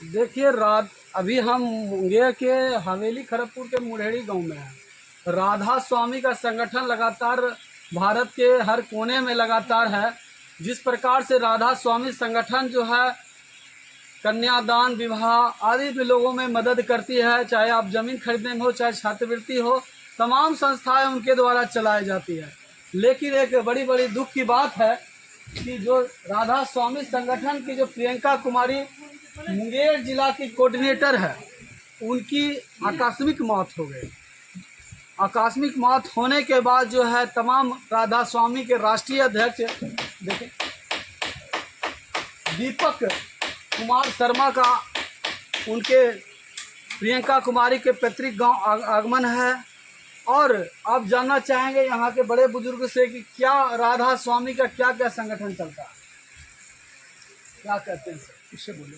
देखिए रात अभी हम मुंगेर के हवेली खड़गपुर के मुढ़ेड़ी गांव में हैं। राधा स्वामी का संगठन लगातार भारत के हर कोने में लगातार है। जिस प्रकार से राधा स्वामी संगठन जो है कन्यादान, विवाह आदि में लोगों में मदद करती है, चाहे आप जमीन खरीदने में हो, चाहे छात्रवृत्ति हो, तमाम संस्थाएं उनके द्वारा चलाई जाती है। लेकिन एक बड़ी बड़ी दुख की बात है कि जो राधा स्वामी संगठन की जो प्रियंका कुमारी मुंगेर जिला की कोऑर्डिनेटर है, उनकी आकस्मिक मौत हो गई। आकस्मिक मौत होने के बाद जो है तमाम राधा स्वामी के राष्ट्रीय अध्यक्ष देखिए दीपक कुमार शर्मा का उनके प्रियंका कुमारी के पैतृक गांव आगमन है। और आप जानना चाहेंगे यहाँ के बड़े बुजुर्ग से कि क्या राधा स्वामी का क्या क्या संगठन चलता है, क्या कहते हैं सर, इससे बोले।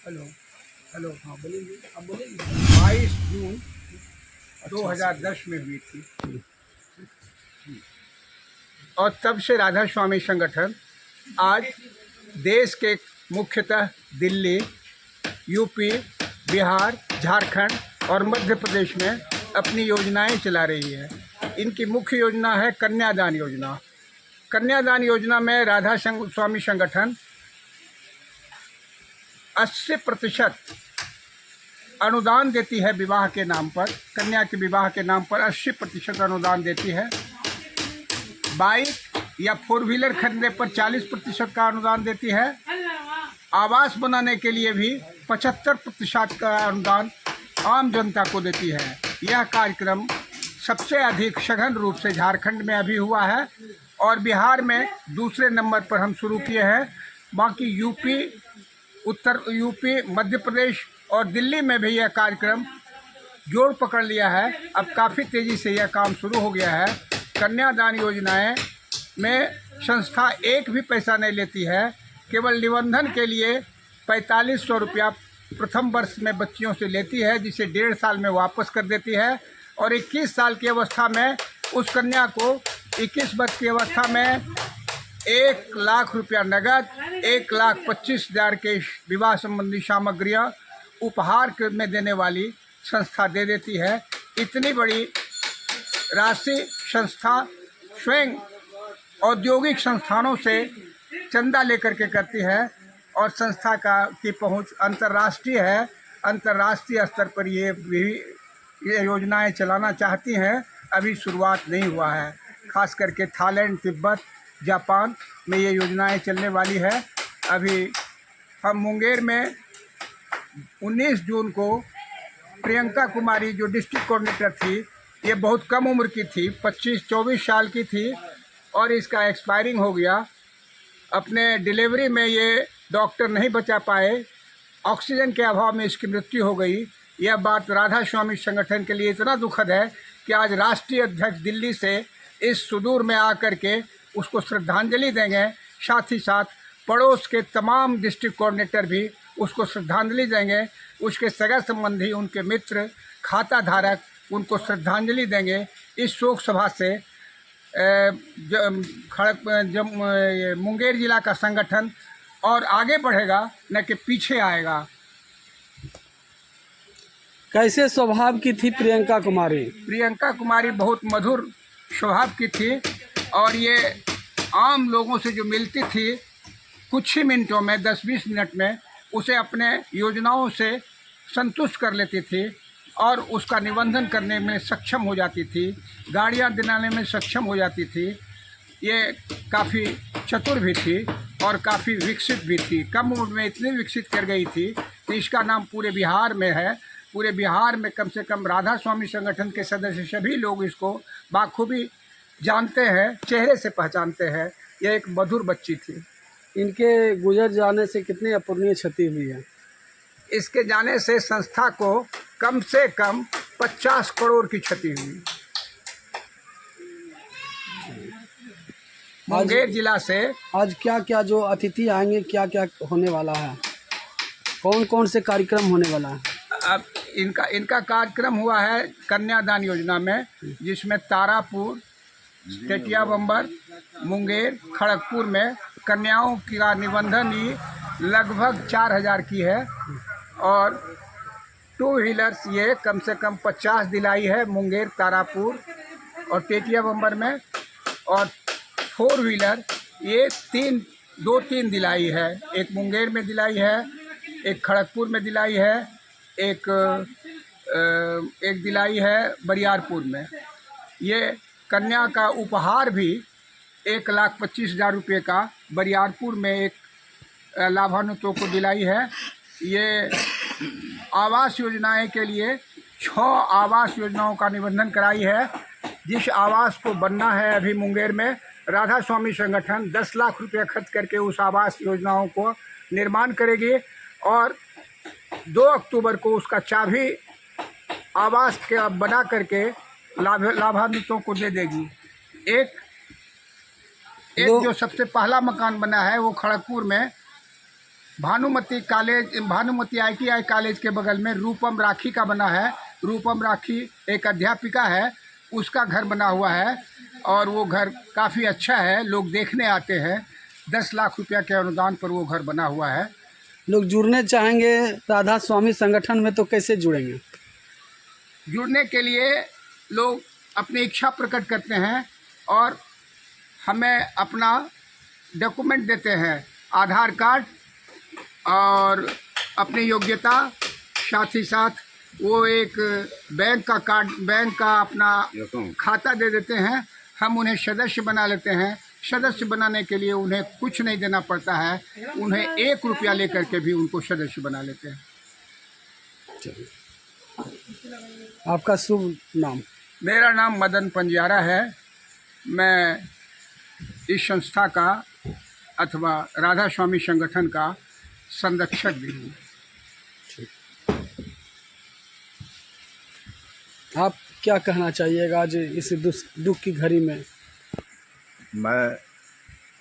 हेलो हेलो, हाँ बोलिए, आप बोलिए। 22 जून 2010 में हुई थी और तब से राधा स्वामी संगठन आज देश के मुख्यतः दिल्ली, यूपी, बिहार, झारखंड और मध्य प्रदेश में अपनी योजनाएं चला रही है। इनकी मुख्य योजना है कन्यादान योजना। कन्यादान योजना में राधा स्वामी संगठन 80% अनुदान देती है विवाह के नाम पर। कन्या के विवाह के नाम पर 80% अनुदान देती है। बाइक या 4 व्हीलर खरीदने पर 40% का अनुदान देती है। आवास बनाने के लिए भी 75% का अनुदान आम जनता को देती है। यह कार्यक्रम सबसे अधिक सघन रूप से झारखंड में अभी हुआ है और बिहार में दूसरे नंबर पर हम शुरू किए हैं। बाकी यूपी, मध्य प्रदेश और दिल्ली में भी यह कार्यक्रम जोर पकड़ लिया है। अब काफ़ी तेज़ी से यह काम शुरू हो गया है। कन्यादान योजनाएं में संस्था एक भी पैसा नहीं लेती है। केवल निबंधन के लिए 4500 रुपया प्रथम वर्ष में बच्चियों से लेती है, जिसे 1.5 साल में वापस कर देती है। और 21 साल की अवस्था में उस कन्या को 21 वर्ष की अवस्था में 1 लाख रुपया नगद, 1,25,000 के विवाह संबंधी सामग्रियाँ उपहार में देने वाली संस्था दे देती है। इतनी बड़ी राशि संस्था स्वयं औद्योगिक संस्थानों से चंदा लेकर के करती है और संस्था की पहुंच अंतर्राष्ट्रीय है। अंतर्राष्ट्रीय स्तर पर ये योजनाएं चलाना चाहती हैं। अभी शुरुआत नहीं हुआ है। खास करके थाईलैंड, तिब्बत, जापान में ये योजनाएं चलने वाली है। अभी हम मुंगेर में 19 जून को प्रियंका कुमारी जो डिस्ट्रिक्ट कोऑर्डिनेटर थी, ये बहुत कम उम्र की थी, 25-24 साल की थी और इसका एक्सपायरिंग हो गया। अपने डिलीवरी में ये डॉक्टर नहीं बचा पाए, ऑक्सीजन के अभाव में इसकी मृत्यु हो गई। यह बात राधा स्वामी संगठन के लिए इतना दुखद है कि आज राष्ट्रीय अध्यक्ष दिल्ली से इस सुदूर में आकर के उसको श्रद्धांजलि देंगे। साथ ही साथ पड़ोस के तमाम डिस्ट्रिक्ट कोऑर्डिनेटर भी उसको श्रद्धांजलि देंगे। उसके सगा संबंधी, उनके मित्र, खाता धारक उनको श्रद्धांजलि देंगे। इस शोक सभा से मुंगेर जिला का संगठन और आगे बढ़ेगा, न कि पीछे आएगा। कैसे स्वभाव की थी प्रियंका कुमारी? प्रियंका कुमारी बहुत मधुर स्वभाव की थी और ये आम लोगों से जो मिलती थी, कुछ ही मिनटों में 10-20 मिनट में उसे अपने योजनाओं से संतुष्ट कर लेती थी और उसका निबंधन करने में सक्षम हो जाती थी, गाड़ियाँ दिलाने में सक्षम हो जाती थी। ये काफ़ी चतुर भी थी और काफ़ी विकसित भी थी। कम उम्र में इतनी विकसित कर गई थी कि इसका नाम पूरे बिहार में है। पूरे बिहार में कम से कम राधा स्वामी संगठन के सदस्य सभी लोग इसको बाखूबी जानते हैं, चेहरे से पहचानते हैं। यह एक मधुर बच्ची थी। इनके गुजर जाने से कितनी अपूरणीय क्षति हुई है? इसके जाने से संस्था को कम से कम 50 करोड़ की क्षति हुई। मुंगेर जिला से आज क्या क्या जो अतिथि आएंगे, क्या क्या होने वाला है, कौन कौन से कार्यक्रम होने वाला है? अब इनका कार्यक्रम हुआ है कन्यादान योजना में, जिसमें तारापुर, टेटिया बम्बर, मुंगेर, खड़गपुर में कन्याओं का निबंधन ही लगभग 4,000 की है। और 2 व्हीलर्स ये कम से कम 50 दिलाई है मुंगेर, तारापुर और टेटिया बम्बर में। और 4 व्हीलर ये 2-3 दिलाई है। एक मुंगेर में दिलाई है, एक खड़गपुर में दिलाई है, एक दिलाई है बरियारपुर में। ये कन्या का उपहार भी 1,25,000 रुपये का बरियारपुर में एक लाभान्वितों को दिलाई है। ये आवास योजनाएं के लिए 6 आवास योजनाओं का निबंधन कराई है। जिस आवास को बनना है अभी मुंगेर में, राधा स्वामी संगठन 10 लाख रुपये खर्च करके उस आवास योजनाओं को निर्माण करेगी और 2 अक्टूबर को उसका चाबी आवास के बना करके लाभान्वितों को दे देगी। एक जो सबसे पहला मकान बना है वो खड़गपुर में भानुमती ITI कॉलेज के बगल में रूपम राखी का बना है। रूपम राखी एक अध्यापिका है, उसका घर बना हुआ है और वो घर काफ़ी अच्छा है, लोग देखने आते हैं। 10 लाख रुपया के अनुदान पर वो घर बना हुआ है। लोग जुड़ने चाहेंगे राधा स्वामी संगठन में तो कैसे जुड़ेंगे? जुड़ने के लिए लोग अपनी इच्छा प्रकट करते हैं और हमें अपना डॉक्यूमेंट देते हैं, आधार कार्ड और अपनी योग्यता, साथ ही साथ वो एक बैंक का अपना खाता दे देते हैं। हम उन्हें सदस्य बना लेते हैं। सदस्य बनाने के लिए उन्हें कुछ नहीं देना पड़ता है, उन्हें 1 रुपया लेकर के भी उनको सदस्य बना लेते हैं। आपका शुभ नाम? मेरा नाम मदन पंजारा है। मैं इस संस्था का अथवा राधा स्वामी संगठन का संरक्षक भी हूँ। आप क्या कहना चाहिएगा आज इस दुख की घड़ी में? मैं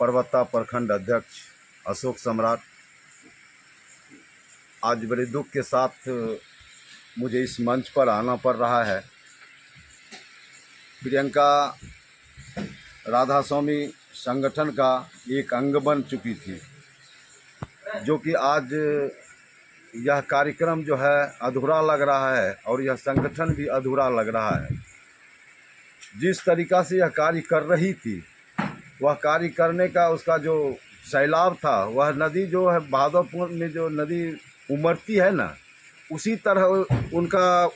परबत्ता प्रखंड अध्यक्ष अशोक सम्राट आज बड़े दुख के साथ मुझे इस मंच पर आना पड़ रहा है। प्रियंका राधा स्वामी संगठन का एक अंग बन चुकी थी, जो कि आज यह कार्यक्रम जो है अधूरा लग रहा है और यह संगठन भी अधूरा लग रहा है। जिस तरीक़ा से यह कार्य कर रही थी, वह कार्य करने का उसका जो सैलाब था, वह नदी जो है भादवपुर में जो नदी उमड़ती है ना, उसी तरह उनका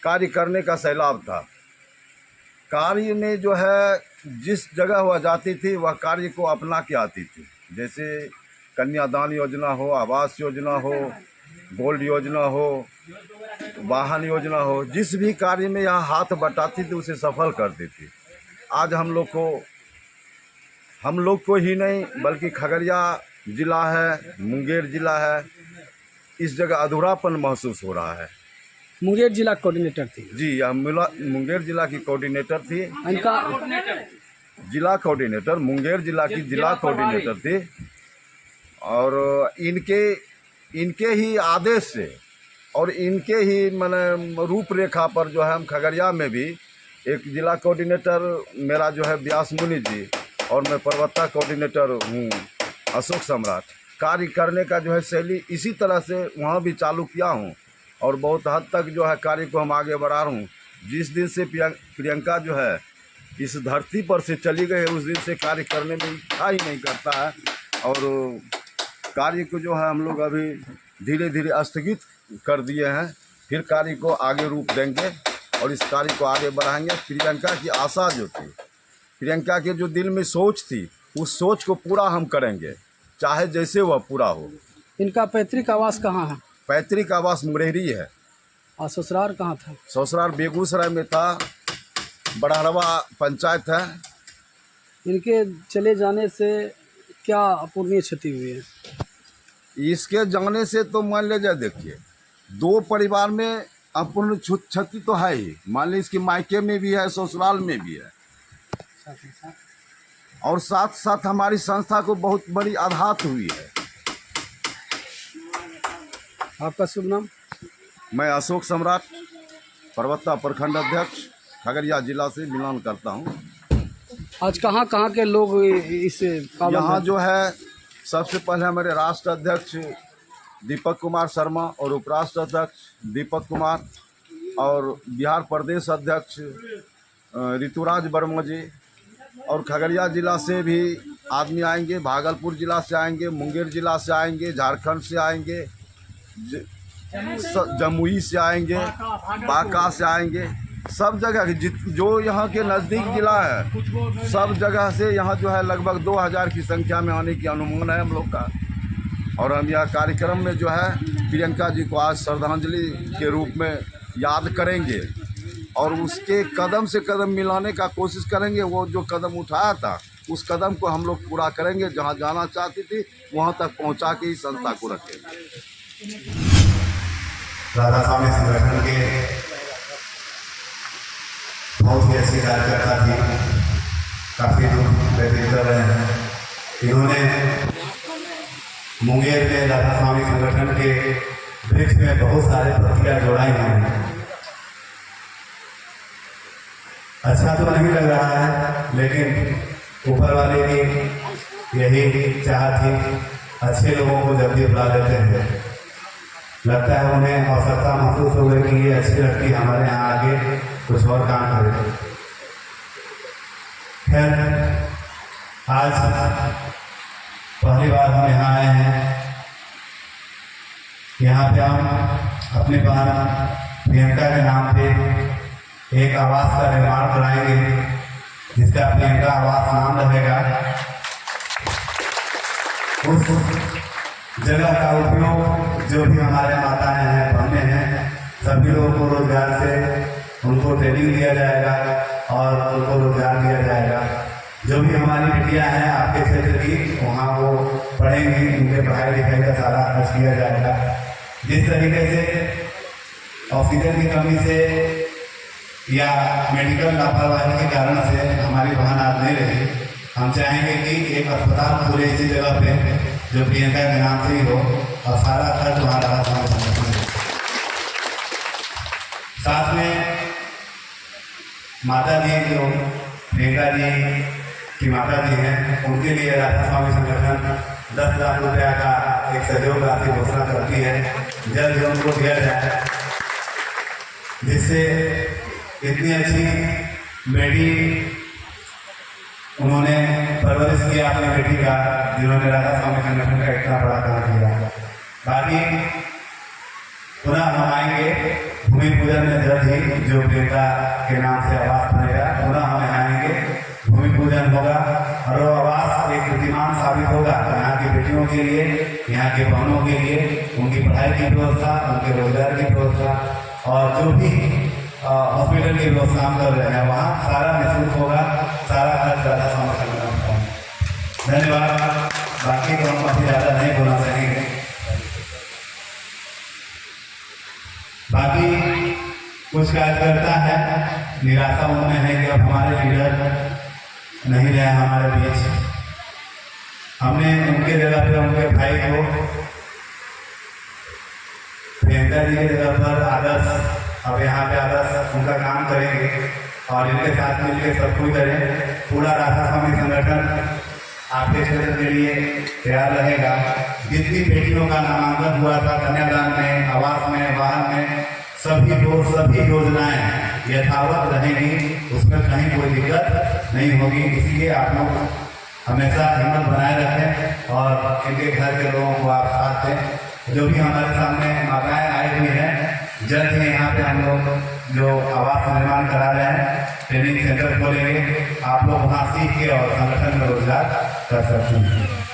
कार्य करने का सैलाब था। कार्य में जो है जिस जगह वह जाती थी वह कार्य को अपना के आती थी। जैसे कन्यादान योजना हो, आवास योजना हो, गोल्ड योजना हो, वाहन योजना हो, जिस भी कार्य में यहाँ हाथ बटाती थी उसे सफल करती थी। आज हम लोग को ही नहीं बल्कि खगड़िया ज़िला है, मुंगेर ज़िला है, इस जगह अधूरापन महसूस हो रहा है। मुंगेर जिला कोऑर्डिनेटर थी जी, यह मुंगेर जिला की कोऑर्डिनेटर थी। इनका जिला कोऑर्डिनेटर मुंगेर जिला की जिला कोऑर्डिनेटर थी और इनके ही आदेश से और इनके ही माने रूपरेखा पर जो है हम खगड़िया में भी एक जिला कोऑर्डिनेटर मेरा जो है व्यास मुनि जी और मैं परबत्ता कोऑर्डिनेटर हूँ अशोक सम्राट, कार्य करने का जो है शैली इसी तरह से वहाँ भी चालू किया हूँ और बहुत हद तक जो है कार्य को हम आगे बढ़ा रहा हूँ। जिस दिन से प्रियंका जो है इस धरती पर से चली गई है, उस दिन से कार्य करने में इच्छा ही नहीं करता है और कार्य को जो है हम लोग अभी धीरे धीरे स्थगित कर दिए हैं। फिर कार्य को आगे रूप देंगे और इस कार्य को आगे बढ़ाएंगे। प्रियंका की आशा जो थी, प्रियंका के जो दिल में सोच थी, उस सोच को पूरा हम करेंगे, चाहे जैसे वह पूरा हो। इनका पैतृक आवास कहाँ है? पैतृक आवास मुरेहरी है। और ससुराल कहाँ था? ससुराल बेगूसराय में था, बड़हरवा पंचायत है। इनके चले जाने से क्या अपूर्णीय क्षति हुई है? इसके जाने से तो मान लीजिए, देखिए 2 परिवार में अपूर्ण क्षति तो है ही। मान लीजिए इसके मायके में भी है, ससुराल में भी है और साथ साथ हमारी संस्था को बहुत बड़ी आघात हुई है। आपका शुभ नाम? मैं अशोक सम्राट, परबत्ता प्रखंड अध्यक्ष, खगड़िया जिला से मिलान करता हूँ। आज कहाँ के लोग इस यहाँ जो है सबसे पहले हमारे राष्ट्र अध्यक्ष दीपक कुमार शर्मा और उपराष्ट्र अध्यक्ष दीपक कुमार और बिहार प्रदेश अध्यक्ष ऋतुराज वर्मा जी, और खगड़िया ज़िला से भी आदमी आएंगे, भागलपुर ज़िला से आएंगे, मुंगेर ज़िला से आएंगे, झारखंड से आएंगे, जमुई से आएंगे, बांका से आएंगे। सब जगह जो यहाँ के नज़दीक ज़िला है सब जगह से यहाँ जो है लगभग 2000 की संख्या में आने की अनुमान है हम लोग का। और हम यह कार्यक्रम में जो है प्रियंका जी को आज श्रद्धांजलि के रूप में याद करेंगे और उसके कदम से कदम मिलाने का कोशिश करेंगे। वो जो कदम उठाया था उस कदम को हम लोग पूरा करेंगे। जहाँ जाना चाहती थी वहाँ तक पहुँचा के ही संस्था को रखेंगे। राधा स्वामी संगठन के बहुत ही अच्छी कार्यकर्ता थी, काफ़ी दुख व्यतीत कर रहे हैं। इन्होंने मुंगेर में राधा स्वामी संगठन के वृक्ष में बहुत सारे पत्तियां जोड़ाई हैं। अच्छा तो नहीं लग रहा है, लेकिन ऊपर वाले की यही चाह थी, अच्छे लोगों को जल्दी बुला लेते हैं। लगता है उन्हें आवश्यकता महसूस हो गई कि ये अच्छी लड़की हमारे यहाँ आगे कुछ और काम करे। खैर, आज पहली बार हम यहाँ आए हैं। यहाँ पे हम अपने बहन प्रियंका के नाम पे एक आवास का निर्माण कराएंगे, जिसका प्रियंका आवास नाम रहेगा। उस जगह का उपयोग जो भी हमारे माताएं हैं, बहनें हैं, सभी लोगों को रोजगार से उनको ट्रेनिंग दिया जाएगा और उनको रोजगार दिया जाएगा। जो भी हमारी बेटियां हैं आपके क्षेत्र की, वहाँ वो पढ़ेंगी, उनके पढ़ाई लिखाई का सारा खर्च किया जाएगा। जिस तरीके से ऑक्सीजन की कमी से या मेडिकल लापरवाही के कारण से हमारी बहन आज नहीं रही, हम चाहेंगे कि एक अस्पताल पूरे इसी जगह पे जो प्रियंका के नाम से ही हो और सारा खर्च वहाँ रहा संगठन। साथ में माता जी जो प्रियंका जी की माता जी हैं, उनके लिए राधा स्वामी संगठन 10 लाख रुपया का एक सहयोग राशि घोषणा करती है। जल्द उनको दिया जाए, जिससे इतनी अच्छी बेटी उन्होंने परवरिश किया अपनी बेटी का, जिन्होंने राधा स्वामी संगठन का इतना बड़ा काम किया। बाकी पुनः हम आएंगे भूमि पूजन में जल्द ही, जो प्रियंका के नाम से आवास बनेगा। पुनः हम आएंगे, भूमि पूजन होगा और वो आवास एक प्रतिमान साबित होगा यहाँ की बेटियों के लिए, यहाँ के बहनों के लिए, उनकी पढ़ाई की व्यवस्था, उनके रोजगार की व्यवस्था और जो भी हॉस्पिटल की व्यवस्था हम कर रहे हैं वहाँ सारा निःशुल्क होगा, सारा खर्च राधा स्वामी संगठन का। धन्यवाद। बाकी तो हम काफ़ी ज़्यादा नहीं बोलना चाहेंगे। बाकी कुछ कार्यकर्ता है निराशा उनमें है कि अब हमारे लीडर नहीं रहे हमारे बीच। हमने उनके जगह पे उनके भाई को प्रियंका जी की जगह पर आदर्श, अब यहाँ पे आदर्श उनका काम करेंगे और इनके साथ मिलकर सब कुछ करें। पूरा राधा स्वामी संगठन आपके क्षेत्र के लिए तैयार रहेगा। जितनी बेटियों का नामांकन हुआ था कन्यादान में, आवास में, वाहन में, सभी योजनाएं यथावत रहेंगी, उसमें कहीं कोई दिक्कत नहीं होगी। इसलिए आप लोग हमेशा हिम्मत बनाए रखें और इनके घर के लोगों को आप साथ दें। जो भी हमारे सामने माताएं आई हुई हैं, जल्द ही यहाँ पे हम लोग जो आवास निर्माण करा रहे हैं, ट्रेनिंग सेंटर खोलेंगे। आप लोग वहाँ सीख के और संगठन में रोजगार कर सकते हैं।